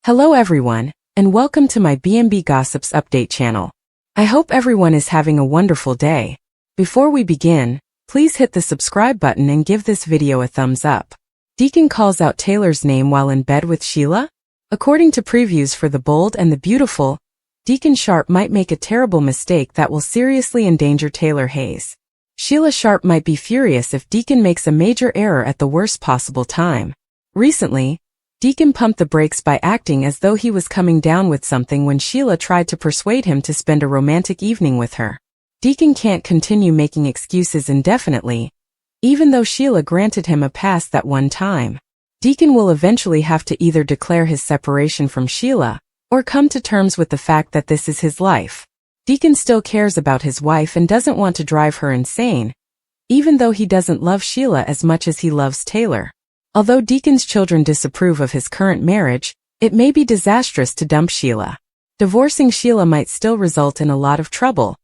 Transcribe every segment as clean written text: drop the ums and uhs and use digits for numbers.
Hello everyone, and welcome to my B&B Gossips update channel. I hope everyone is having a wonderful day. Before we begin, please hit the subscribe button and give this video a thumbs up. Deacon calls out Taylor's name while in bed with Sheila? According to previews for The Bold and the Beautiful, Deacon Sharp might make a terrible mistake that will seriously endanger Taylor Hayes. Sheila Sharp might be furious if Deacon makes a major error at the worst possible time. Recently, Deacon pumped the brakes by acting as though he was coming down with something when Sheila tried to persuade him to spend a romantic evening with her. Deacon can't continue making excuses indefinitely, even though Sheila granted him a pass that one time. Deacon will eventually have to either declare his separation from Sheila, or come to terms with the fact that this is his life. Deacon still cares about his wife and doesn't want to drive her insane, even though he doesn't love Sheila as much as he loves Taylor. Although Deacon's children disapprove of his current marriage, it may be disastrous to dump Sheila. Divorcing Sheila might still result in a lot of trouble,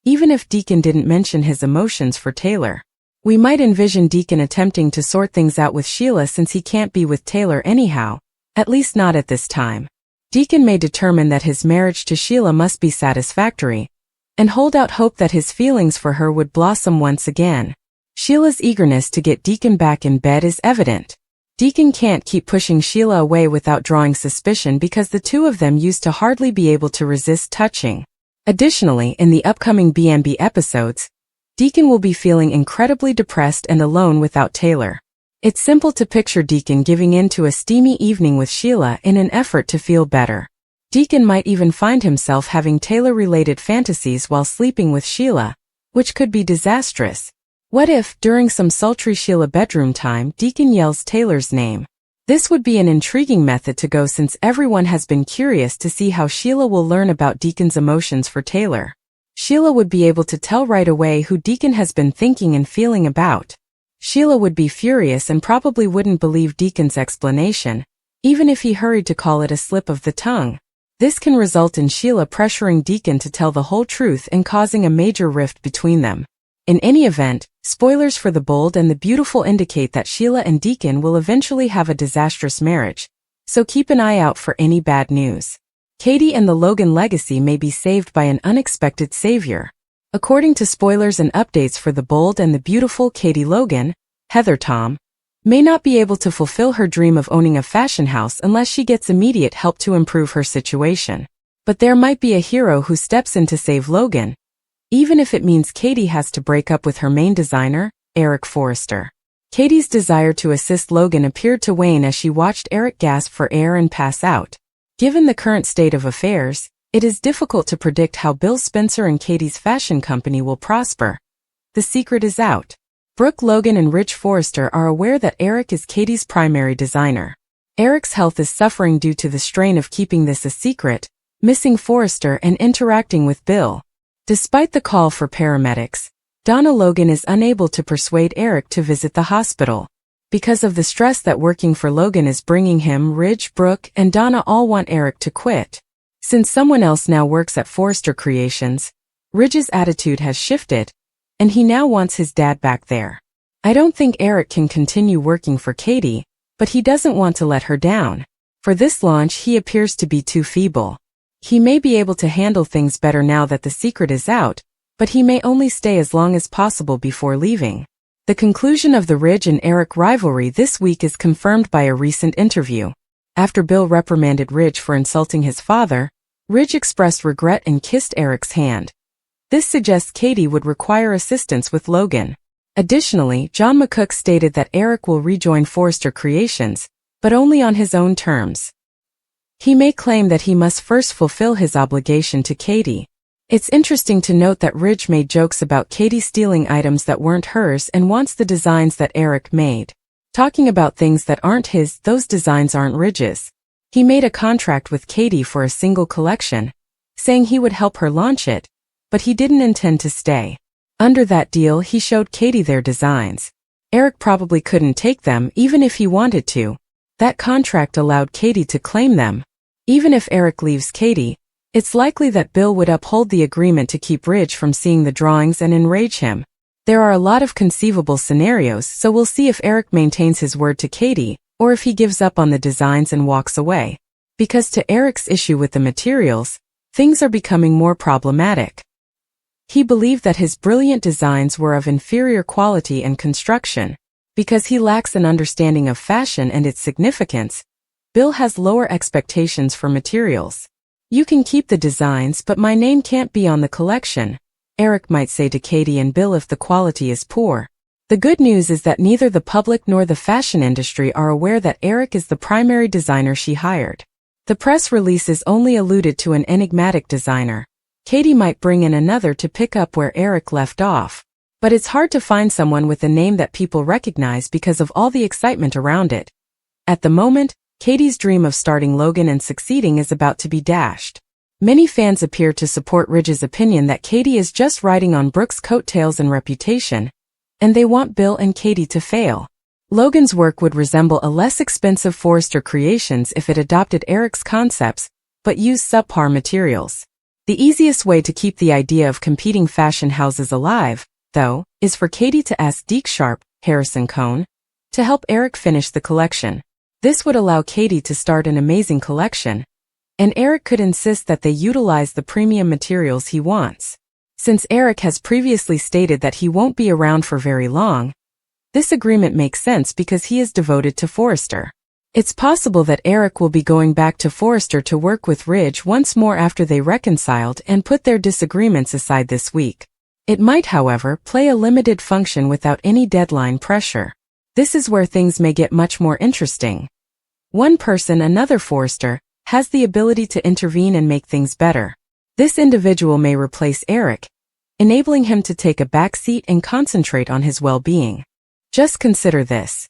even if Deacon didn't mention his emotions for Taylor. We might envision Deacon attempting to sort things out with Sheila since he can't be with Taylor anyhow, at least not at this time. Deacon may determine that his marriage to Sheila must be satisfactory, and hold out hope that his feelings for her would blossom once again. Sheila's eagerness to get Deacon back in bed is evident. Deacon can't keep pushing Sheila away without drawing suspicion because the two of them used to hardly be able to resist touching. Additionally, in the upcoming B&B episodes, Deacon will be feeling incredibly depressed and alone without Taylor. It's simple to picture Deacon giving in to a steamy evening with Sheila in an effort to feel better. Deacon might even find himself having Taylor-related fantasies while sleeping with Sheila, which could be disastrous. What if, during some sultry Sheila bedroom time, Deacon yells Taylor's name? This would be an intriguing method to go since everyone has been curious to see how Sheila will learn about Deacon's emotions for Taylor. Sheila would be able to tell right away who Deacon has been thinking and feeling about. Sheila would be furious and probably wouldn't believe Deacon's explanation, even if he hurried to call it a slip of the tongue. This can result in Sheila pressuring Deacon to tell the whole truth and causing a major rift between them. In any event, spoilers for The Bold and the Beautiful indicate that Sheila and Deacon will eventually have a disastrous marriage, so keep an eye out for any bad news. Katie and the Logan legacy may be saved by an unexpected savior. According to spoilers and updates for The Bold and the Beautiful, Katie Logan, Heather Tom, may not be able to fulfill her dream of owning a fashion house unless she gets immediate help to improve her situation. But there might be a hero who steps in to save Logan, even if it means Katie has to break up with her main designer, Eric Forrester. Katie's desire to assist Logan appeared to wane as she watched Eric gasp for air and pass out. Given the current state of affairs, it is difficult to predict how Bill Spencer and Katie's fashion company will prosper. The secret is out. Brooke Logan and Rich Forrester are aware that Eric is Katie's primary designer. Eric's health is suffering due to the strain of keeping this a secret, missing Forrester and interacting with Bill. Despite the call for paramedics, Donna Logan is unable to persuade Eric to visit the hospital. Because of the stress that working for Logan is bringing him, Ridge, Brooke, and Donna all want Eric to quit. Since someone else now works at Forrester Creations, Ridge's attitude has shifted, and he now wants his dad back there. I don't think Eric can continue working for Katie, but he doesn't want to let her down. For this launch, he appears to be too feeble. He may be able to handle things better now that the secret is out, but he may only stay as long as possible before leaving. The conclusion of the Ridge and Eric rivalry this week is confirmed by a recent interview. After Bill reprimanded Ridge for insulting his father, Ridge expressed regret and kissed Eric's hand. This suggests Katie would require assistance with Logan. Additionally, John McCook stated that Eric will rejoin Forrester Creations, but only on his own terms. He may claim that he must first fulfill his obligation to Katie. It's interesting to note that Ridge made jokes about Katie stealing items that weren't hers and wants the designs that Eric made. Talking about things that aren't his, those designs aren't Ridge's. He made a contract with Katie for a single collection, saying he would help her launch it, but he didn't intend to stay. Under that deal, he showed Katie their designs. Eric probably couldn't take them even if he wanted to. That contract allowed Katie to claim them. Even if Eric leaves Katie, it's likely that Bill would uphold the agreement to keep Ridge from seeing the drawings and enrage him. There are a lot of conceivable scenarios, so we'll see if Eric maintains his word to Katie, or if he gives up on the designs and walks away. Because to Eric's issue with the materials, things are becoming more problematic. He believed that his brilliant designs were of inferior quality and construction. Because he lacks an understanding of fashion and its significance, Bill has lower expectations for materials. You can keep the designs, but my name can't be on the collection, Eric might say to Katie and Bill if the quality is poor. The good news is that neither the public nor the fashion industry are aware that Eric is the primary designer she hired. The press releases only alluded to an enigmatic designer. Katie might bring in another to pick up where Eric left off. But it's hard to find someone with a name that people recognize because of all the excitement around it. At the moment, Katie's dream of starting Logan and succeeding is about to be dashed. Many fans appear to support Ridge's opinion that Katie is just riding on Brooke's coattails and reputation, and they want Bill and Katie to fail. Logan's work would resemble a less expensive Forrester Creations if it adopted Eric's concepts, but used subpar materials. The easiest way to keep the idea of competing fashion houses alive, though, is for Katie to ask Deke Sharp, Harrison Cohn, to help Eric finish the collection. This would allow Katie to start an amazing collection, and Eric could insist that they utilize the premium materials he wants. Since Eric has previously stated that he won't be around for very long, this agreement makes sense because he is devoted to Forrester. It's possible that Eric will be going back to Forrester to work with Ridge once more after they reconciled and put their disagreements aside this week. It might, however, play a limited function without any deadline pressure. This is where things may get much more interesting. One person, another Forrester, has the ability to intervene and make things better. This individual may replace Eric, enabling him to take a back seat and concentrate on his well-being. Just consider this.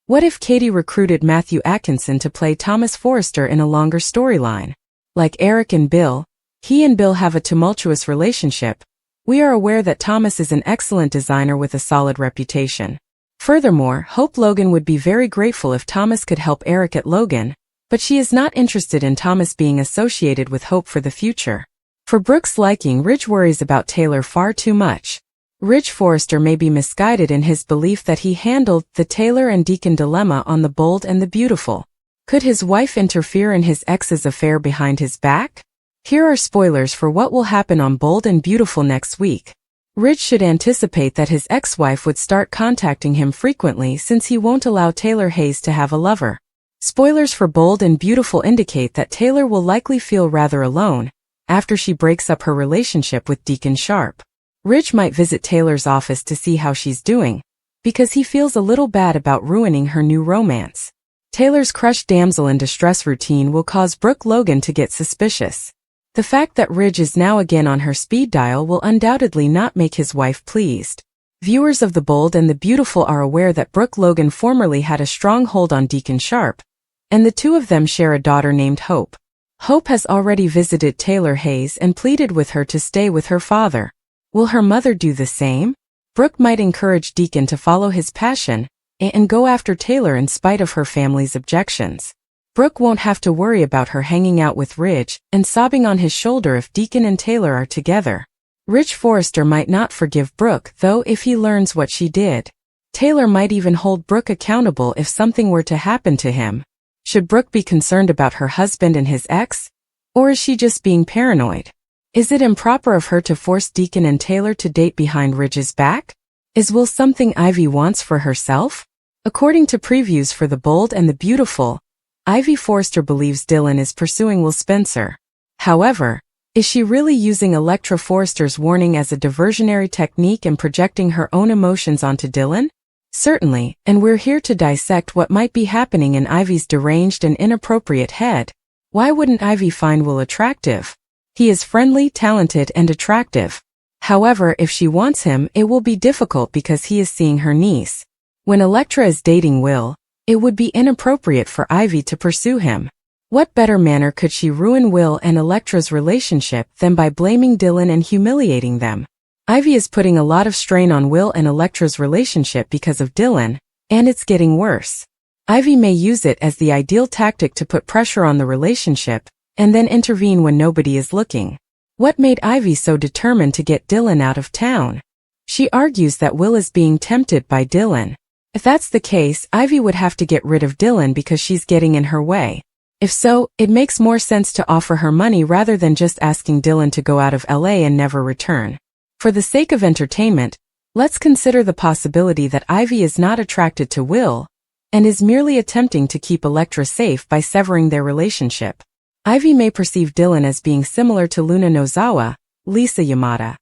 What if Katie recruited Matthew Atkinson to play Thomas Forrester in a longer storyline? Like Eric and Bill, he and Bill have a tumultuous relationship. We are aware that Thomas is an excellent designer with a solid reputation. Furthermore, Hope Logan would be very grateful if Thomas could help Eric at Logan, but she is not interested in Thomas being associated with Hope for the future. For Brooke's liking, Ridge worries about Taylor far too much. Ridge Forrester may be misguided in his belief that he handled the Taylor and Deacon dilemma on The Bold and the Beautiful. Could his wife interfere in his ex's affair behind his back? Here are spoilers for what will happen on Bold and Beautiful next week. Ridge should anticipate that his ex-wife would start contacting him frequently since he won't allow Taylor Hayes to have a lover. Spoilers for Bold and Beautiful indicate that Taylor will likely feel rather alone after she breaks up her relationship with Deacon Sharp. Ridge might visit Taylor's office to see how she's doing, because he feels a little bad about ruining her new romance. Taylor's crushed damsel in distress routine will cause Brooke Logan to get suspicious. The fact that Ridge is now again on her speed dial will undoubtedly not make his wife pleased. Viewers of The Bold and the Beautiful are aware that Brooke Logan formerly had a strong hold on Deacon Sharp, and the two of them share a daughter named Hope. Hope has already visited Taylor Hayes and pleaded with her to stay with her father. Will her mother do the same? Brooke might encourage Deacon to follow his passion and go after Taylor in spite of her family's objections. Brooke won't have to worry about her hanging out with Ridge and sobbing on his shoulder if Deacon and Taylor are together. Ridge Forrester might not forgive Brooke, though, if he learns what she did. Taylor might even hold Brooke accountable if something were to happen to him. Should Brooke be concerned about her husband and his ex? Or is she just being paranoid? Is it improper of her to force Deacon and Taylor to date behind Ridge's back? Is Will something Ivy wants for herself? According to previews for The Bold and the Beautiful, Ivy Forrester believes Dylan is pursuing Will Spencer. However, is she really using Electra Forrester's warning as a diversionary technique and projecting her own emotions onto Dylan? Certainly, and we're here to dissect what might be happening in Ivy's deranged and inappropriate head. Why wouldn't Ivy find Will attractive? He is friendly, talented, and attractive. However, if she wants him, it will be difficult because he is seeing her niece. When Electra is dating Will, it would be inappropriate for Ivy to pursue him. What better manner could she ruin Will and Electra's relationship than by blaming Dylan and humiliating them? Ivy is putting a lot of strain on Will and Electra's relationship because of Dylan, and it's getting worse. Ivy may use it as the ideal tactic to put pressure on the relationship, and then intervene when nobody is looking. What made Ivy so determined to get Dylan out of town? She argues that Will is being tempted by Dylan. If that's the case, Ivy would have to get rid of Dylan because she's getting in her way. If so, it makes more sense to offer her money rather than just asking Dylan to go out of LA and never return. For the sake of entertainment, let's consider the possibility that Ivy is not attracted to Will and is merely attempting to keep Elektra safe by severing their relationship. Ivy may perceive Dylan as being similar to Luna Nozawa, Lisa Yamada,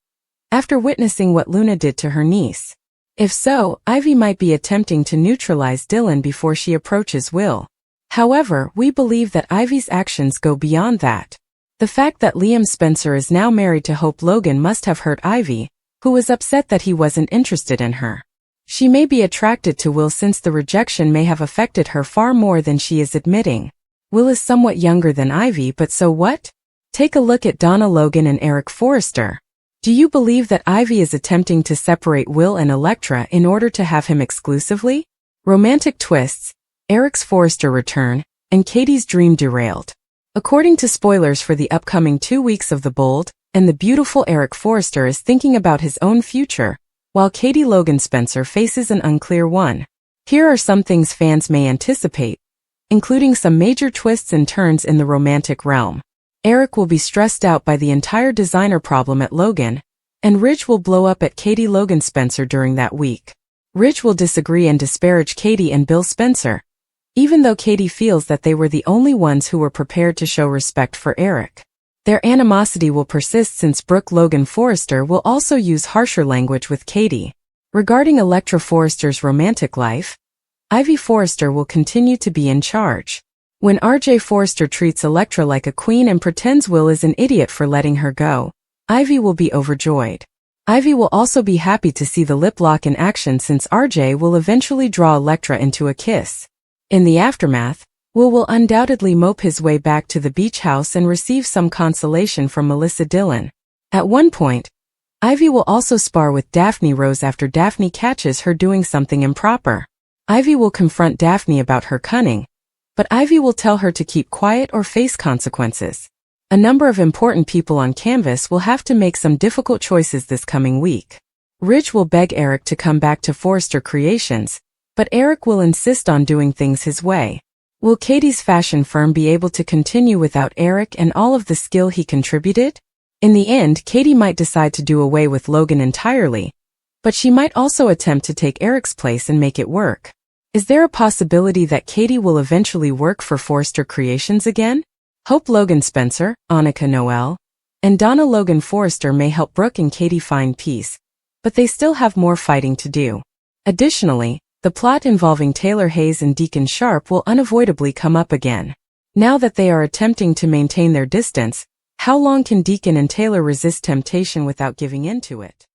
after witnessing what Luna did to her niece. If so, Ivy might be attempting to neutralize Dylan before she approaches Will. However, we believe that Ivy's actions go beyond that. The fact that Liam Spencer is now married to Hope Logan must have hurt Ivy, who was upset that he wasn't interested in her. She may be attracted to Will since the rejection may have affected her far more than she is admitting. Will is somewhat younger than Ivy, but so what? Take a look at Donna Logan and Eric Forrester. Do you believe that Ivy is attempting to separate Will and Elektra in order to have him exclusively? Romantic twists, Eric's Forrester return, and Katie's dream derailed. According to spoilers for the upcoming 2 weeks of The Bold and the Beautiful, Eric Forrester is thinking about his own future, while Katie Logan Spencer faces an unclear one. Here are some things fans may anticipate, including some major twists and turns in the romantic realm. Eric will be stressed out by the entire designer problem at Logan, and Ridge will blow up at Katie Logan Spencer during that week. Ridge will disagree and disparage Katie and Bill Spencer, even though Katie feels that they were the only ones who were prepared to show respect for Eric. Their animosity will persist since Brooke Logan Forrester will also use harsher language with Katie. Regarding Elektra Forrester's romantic life, Ivy Forrester will continue to be in charge. When RJ Forrester treats Elektra like a queen and pretends Will is an idiot for letting her go, Ivy will be overjoyed. Ivy will also be happy to see the lip lock in action since RJ will eventually draw Elektra into a kiss. In the aftermath, Will undoubtedly mope his way back to the beach house and receive some consolation from Melissa Dillon. At one point, Ivy will also spar with Daphne Rose after Daphne catches her doing something improper. Ivy will confront Daphne about her cunning, but Ivy will tell her to keep quiet or face consequences. A number of important people on canvas will have to make some difficult choices this coming week. Ridge will beg Eric to come back to Forrester Creations, but Eric will insist on doing things his way. Will Katie's fashion firm be able to continue without Eric and all of the skill he contributed? In the end, Katie might decide to do away with Logan entirely, but she might also attempt to take Eric's place and make it work. Is there a possibility that Katie will eventually work for Forrester Creations again? Hope Logan Spencer, Annika Noel, and Donna Logan Forrester may help Brooke and Katie find peace, but they still have more fighting to do. Additionally, the plot involving Taylor Hayes and Deacon Sharp will unavoidably come up again. Now that they are attempting to maintain their distance, how long can Deacon and Taylor resist temptation without giving in to it?